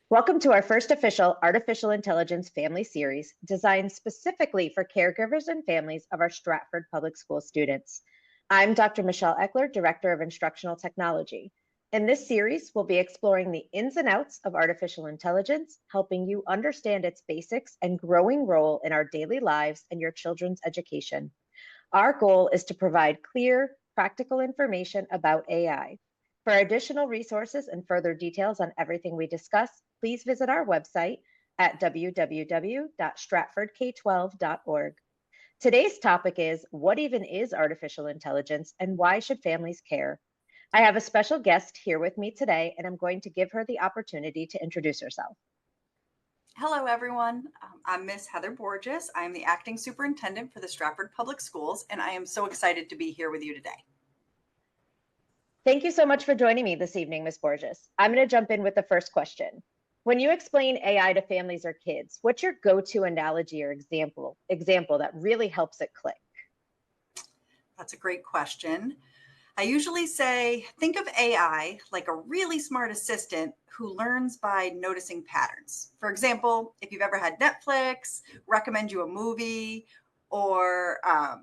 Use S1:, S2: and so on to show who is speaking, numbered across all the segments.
S1: Welcome to our first official Artificial Intelligence Family Series designed specifically for caregivers and families of our Stratford Public School students. I'm Dr. Michelle Eckler, Director of Instructional Technology. In this series, we'll be exploring the ins and outs of artificial intelligence, helping you understand its basics and growing role in our daily lives and your children's education. Our goal is to provide clear, practical information about AI. For additional resources and further details on everything we discuss, please visit our website at www.stratfordk12.org. Today's topic is, what even is artificial intelligence and why should families care? I have a special guest here with me today, and I'm going to give her the opportunity to introduce herself.
S2: Hello, everyone. I'm Miss Heather Borges. I'm the acting superintendent for the Stratford Public Schools, and I am so excited to be here with you today.
S1: Thank you so much for joining me this evening, Ms. Borges. I'm going to jump in with the first question. When you explain AI to families or kids, what's your go-to analogy or example that really helps it click?
S2: That's a great question. I usually say, think of AI like a really smart assistant who learns by noticing patterns. For example, if you've ever had Netflix recommend you a movie, or a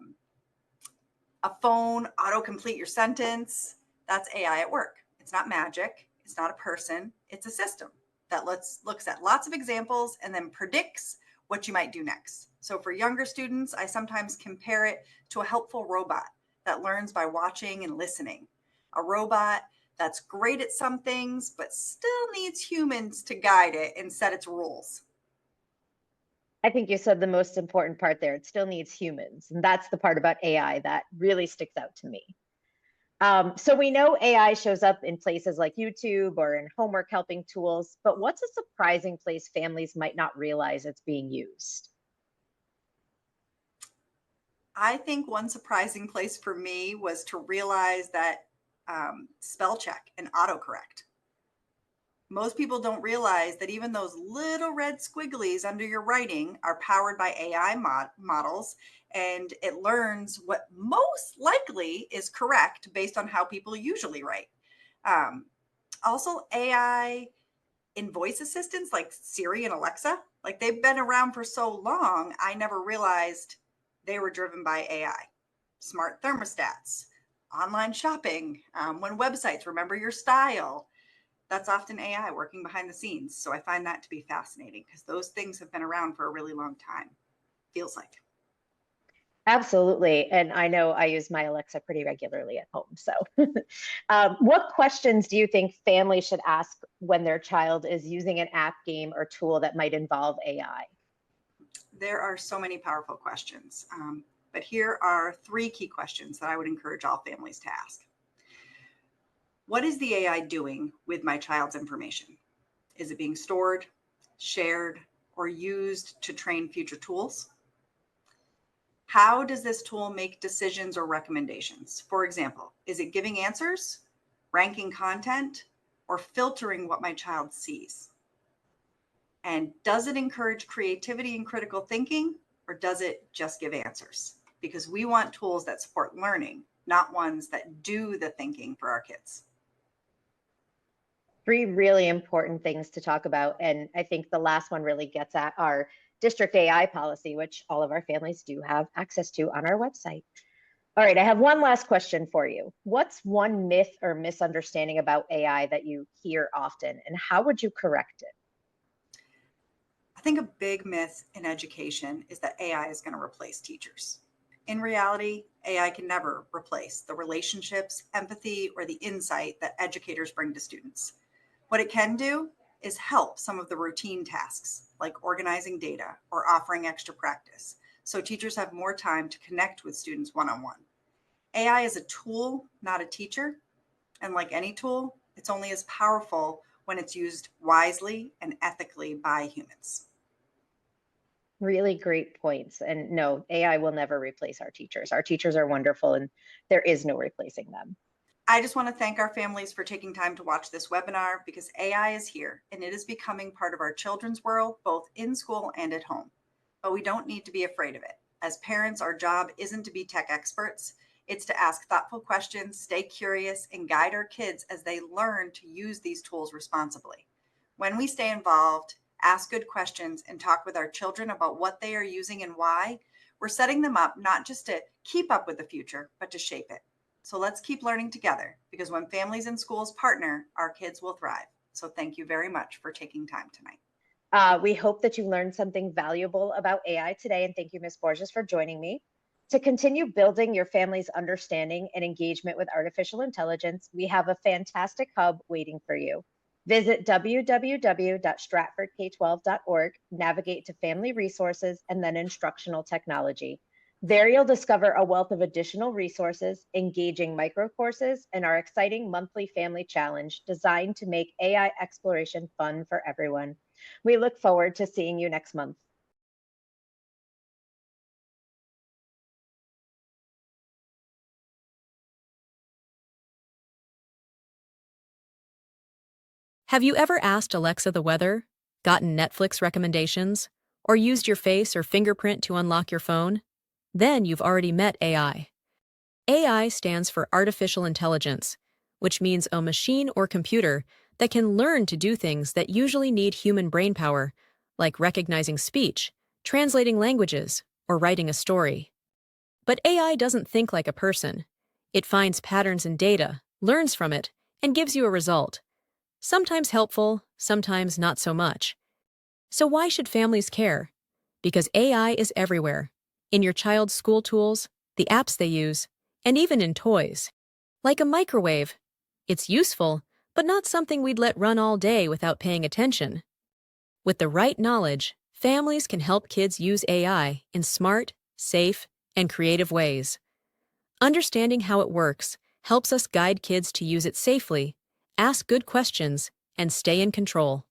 S2: phone autocomplete your sentence, that's AI at work. It's not magic. It's not a person. It's a system that looks at lots of examples and then predicts what you might do next. So for younger students, I sometimes compare it to a helpful robot that learns by watching and listening. A robot that's great at some things, but still needs humans to guide it and set its rules.
S1: I think you said the most important part there. It still needs humans. And that's the part about AI that really sticks out to me. So we know AI shows up in places like YouTube or in homework helping tools, but what's a surprising place families might not realize it's being used?
S2: I think one surprising place for me was to realize that spell check and autocorrect. Most people don't realize that even those little red squigglies under your writing are powered by AI models, and it learns what most likely is correct based on how people usually write. Um, Also, AI in voice assistants like Siri and Alexa, like they've been around for so long, I never realized they were driven by AI. Smart thermostats, online shopping, when websites remember your style, that's often AI working behind the scenes. So I find that to be fascinating because those things have been around for a really long time, feels like.
S1: Absolutely. And I know I use my Alexa pretty regularly at home. So, what questions do you think families should ask when their child is using an app, game, or tool that might involve AI?
S2: There are so many powerful questions, but here are three key questions that I would encourage all families to ask. What is the AI doing with my child's information? Is it being stored, shared, or used to train future tools? How does this tool make decisions or recommendations? For example, is it giving answers, ranking content, or filtering what my child sees? And does it encourage creativity and critical thinking, or does it just give answers? Because we want tools that support learning, not ones that do the thinking for our kids.
S1: Three really important things to talk about. And I think the last one really gets at our district AI policy, which all of our families do have access to on our website. All right, I have one last question for you. What's one myth or misunderstanding about AI that you hear often, and how would you correct it?
S2: I think a big myth in education is that AI is going to replace teachers. In reality, AI can never replace the relationships, empathy, or the insight that educators bring to students. What it can do is help some of the routine tasks, like organizing data or offering extra practice, so teachers have more time to connect with students one-on-one. AI is a tool, not a teacher, and like any tool, it's only as powerful when it's used wisely and ethically by humans.
S1: Really great points. And no, AI will never replace our teachers. Our teachers are wonderful, and there is no replacing them.
S2: I just want to thank our families for taking time to watch this webinar, because AI is here and it is becoming part of our children's world, both in school and at home. But we don't need to be afraid of it. As parents, our job isn't to be tech experts. It's to ask thoughtful questions, stay curious, and guide our kids as they learn to use these tools responsibly. When we stay involved, ask good questions, and talk with our children about what they are using and why, we're setting them up not just to keep up with the future, but to shape it. So let's keep learning together, because when families and schools partner, our kids will thrive. So thank you very much for taking time tonight.
S1: We hope that you learned something valuable about AI today, and thank you, Ms. Borges, for joining me. To continue building your family's understanding and engagement with artificial intelligence, we have a fantastic hub waiting for you. Visit www.stratfordk12.org, navigate to family resources, and then instructional technology. There you'll discover a wealth of additional resources, engaging micro courses, and our exciting monthly family challenge designed to make AI exploration fun for everyone. We look forward to seeing you next month.
S3: Have you ever asked Alexa the weather, gotten Netflix recommendations, or used your face or fingerprint to unlock your phone? Then you've already met AI. AI stands for artificial intelligence, which means a machine or computer that can learn to do things that usually need human brainpower, like recognizing speech, translating languages, or writing a story. But AI doesn't think like a person. It finds patterns in data, learns from it, and gives you a result. Sometimes helpful, sometimes not so much. So why should families care? Because AI is everywhere, in your child's school tools, the apps they use, and even in toys. Like a microwave. It's useful, but not something we'd let run all day without paying attention. With the right knowledge, families can help kids use AI in smart, safe, and creative ways. Understanding how it works helps us guide kids to use it safely, ask good questions, and stay in control.